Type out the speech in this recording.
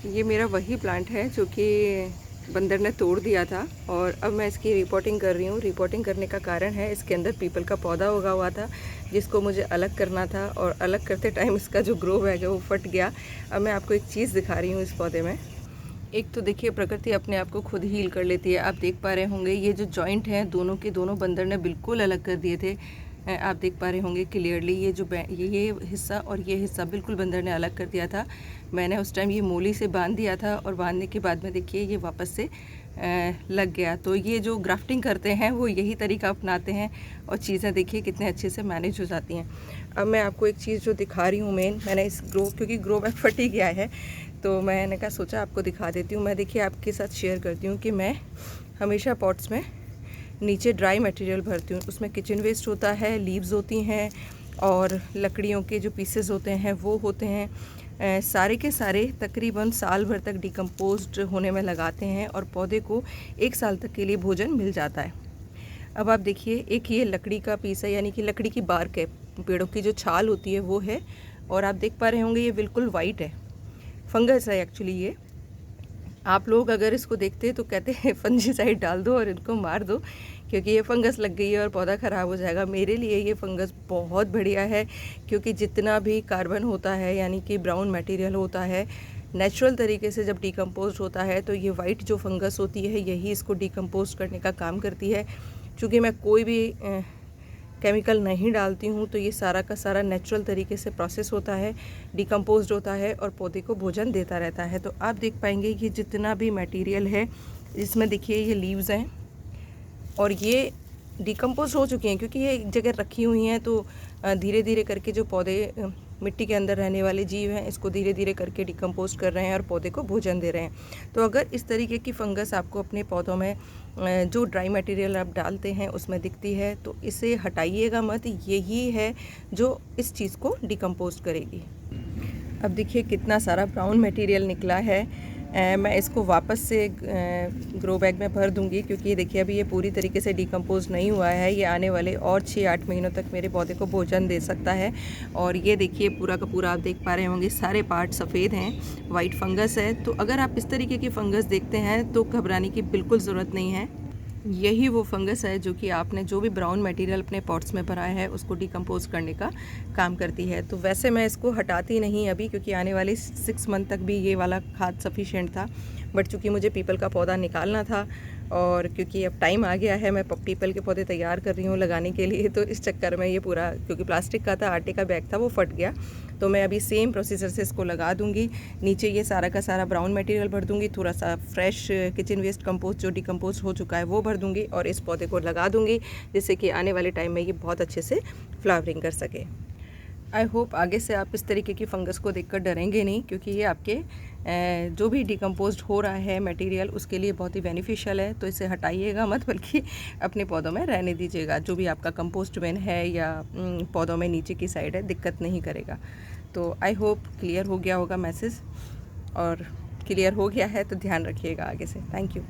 ये मेरा वही प्लांट है जो कि बंदर ने तोड़ दिया था और अब मैं इसकी रिपोर्टिंग कर रही हूँ। रिपोर्टिंग करने का कारण है इसके अंदर पीपल का पौधा उगा हुआ था जिसको मुझे अलग करना था और अलग करते टाइम इसका जो ग्रो बैग है वो फट गया। अब मैं आपको एक चीज़ दिखा रही हूँ इस पौधे में। एक तो देखिए प्रकृति अपने आप को खुद हील कर लेती है। आप देख पा रहे होंगे ये जो जॉइंट हैं दोनों के दोनों बंदर ने बिल्कुल अलग कर दिए थे। आप देख पा रहे होंगे क्लियरली ये हिस्सा और ये हिस्सा बिल्कुल बंदर ने अलग कर दिया था। मैंने उस टाइम ये मूली से बांध दिया था और बांधने के बाद में देखिए ये वापस से लग गया। तो ये जो ग्राफ्टिंग करते हैं वो यही तरीका अपनाते हैं और चीज़ें देखिए कितने अच्छे से मैनेज हो जाती हैं। अब मैं आपको एक चीज़ जो दिखा रही हूँ मेन, मैंने इस क्योंकि ग्रो बैग फट ही गया है तो मैंने कहा सोचा आपको दिखा देती हूँ। मैं देखिए आपके साथ शेयर करती हूँ कि मैं हमेशा पॉट्स में नीचे ड्राई मटेरियल भरती हूँ। उसमें किचन वेस्ट होता है, लीव्स होती हैं और लकड़ियों के जो पीसेस होते हैं वो होते हैं। सारे के सारे तकरीबन साल भर तक डिकम्पोज्ड होने में लगाते हैं और पौधे को 1 साल तक के लिए भोजन मिल जाता है। अब आप देखिए एक ये लकड़ी का पीस है, यानी कि लकड़ी की बार्क है, पेड़ों की जो छाल होती है वो है और आप देख पा रहे होंगे ये बिल्कुल वाइट है, फंगस है एक्चुअली ये। आप लोग अगर इसको देखते तो कहते हैं फंजीसाइड डाल दो और इनको मार दो क्योंकि ये फंगस लग गई है और पौधा ख़राब हो जाएगा। मेरे लिए ये फंगस बहुत बढ़िया है क्योंकि जितना भी कार्बन होता है यानी कि ब्राउन मटेरियल होता है नेचुरल तरीके से जब डिकम्पोज होता है तो ये वाइट जो फंगस होती है यही इसको डिकम्पोज करने का काम करती है। चूँकि मैं कोई भी केमिकल नहीं डालती हूँ तो ये सारा का सारा नेचुरल तरीके से प्रोसेस होता है, डिकम्पोज्ड होता है और पौधे को भोजन देता रहता है। तो आप देख पाएंगे कि जितना भी मटेरियल है इसमें देखिए ये लीव्स हैं और ये डिकम्पोज हो चुकी हैं क्योंकि ये एक जगह रखी हुई हैं तो धीरे धीरे करके जो पौधे मिट्टी के अंदर रहने वाले जीव हैं इसको धीरे धीरे करके डिकम्पोज कर रहे हैं और पौधे को भोजन दे रहे हैं। तो अगर इस तरीके की फंगस आपको अपने पौधों में जो ड्राई मटेरियल आप डालते हैं उसमें दिखती है तो इसे हटाइएगा मत, यही है जो इस चीज़ को डिकम्पोज करेगी। अब देखिए कितना सारा ब्राउन मटेरियल निकला है। मैं इसको वापस से ग्रो बैग में भर दूंगी क्योंकि देखिए अभी ये पूरी तरीके से डिकम्पोज नहीं हुआ है। ये आने वाले और 6-8 महीनों तक मेरे पौधे को भोजन दे सकता है। और ये देखिए पूरा का पूरा आप देख पा रहे होंगे सारे पार्ट सफ़ेद हैं, वाइट फंगस है। तो अगर आप इस तरीके की फंगस देखते हैं तो घबराने की बिल्कुल ज़रूरत नहीं है। यही वो फंगस है जो कि आपने जो भी ब्राउन मटेरियल अपने पॉट्स में भरा है उसको डिकम्पोज करने का काम करती है। तो वैसे मैं इसको हटाती नहीं अभी क्योंकि आने वाले 6 मंथ तक भी ये वाला खाद सफिशिएंट था, बट चूँकि मुझे पीपल का पौधा निकालना था और क्योंकि अब टाइम आ गया है, मैं पीपल के पौधे तैयार कर रही हूँ लगाने के लिए, तो इस चक्कर में ये पूरा क्योंकि प्लास्टिक का था, आटे का बैग था, वो फट गया। तो मैं अभी सेम प्रोसीजर से इसको लगा दूंगी। नीचे ये सारा का सारा ब्राउन मटेरियल भर दूंगी, थोड़ा सा फ्रेश किचन वेस्ट कंपोस्ट जो डिकम्पोज हो चुका है वो भर दूंगी और इस पौधे को लगा दूंगी जिससे कि आने वाले टाइम में ये बहुत अच्छे से फ्लावरिंग कर सके। आई होप आगे से आप इस तरीके की फंगस को देखकर डरेंगे नहीं क्योंकि ये आपके जो भी डिकम्पोज्ड हो रहा है मटेरियल उसके लिए बहुत ही बेनिफिशियल है। तो इसे हटाइएगा मत बल्कि अपने पौधों में रहने दीजिएगा। जो भी आपका कंपोस्ट बिन है या पौधों में नीचे की साइड है दिक्कत नहीं करेगा। तो आई होप क्लियर हो गया होगा मैसेज, और क्लियर हो गया है तो ध्यान रखिएगा आगे से। Thank you.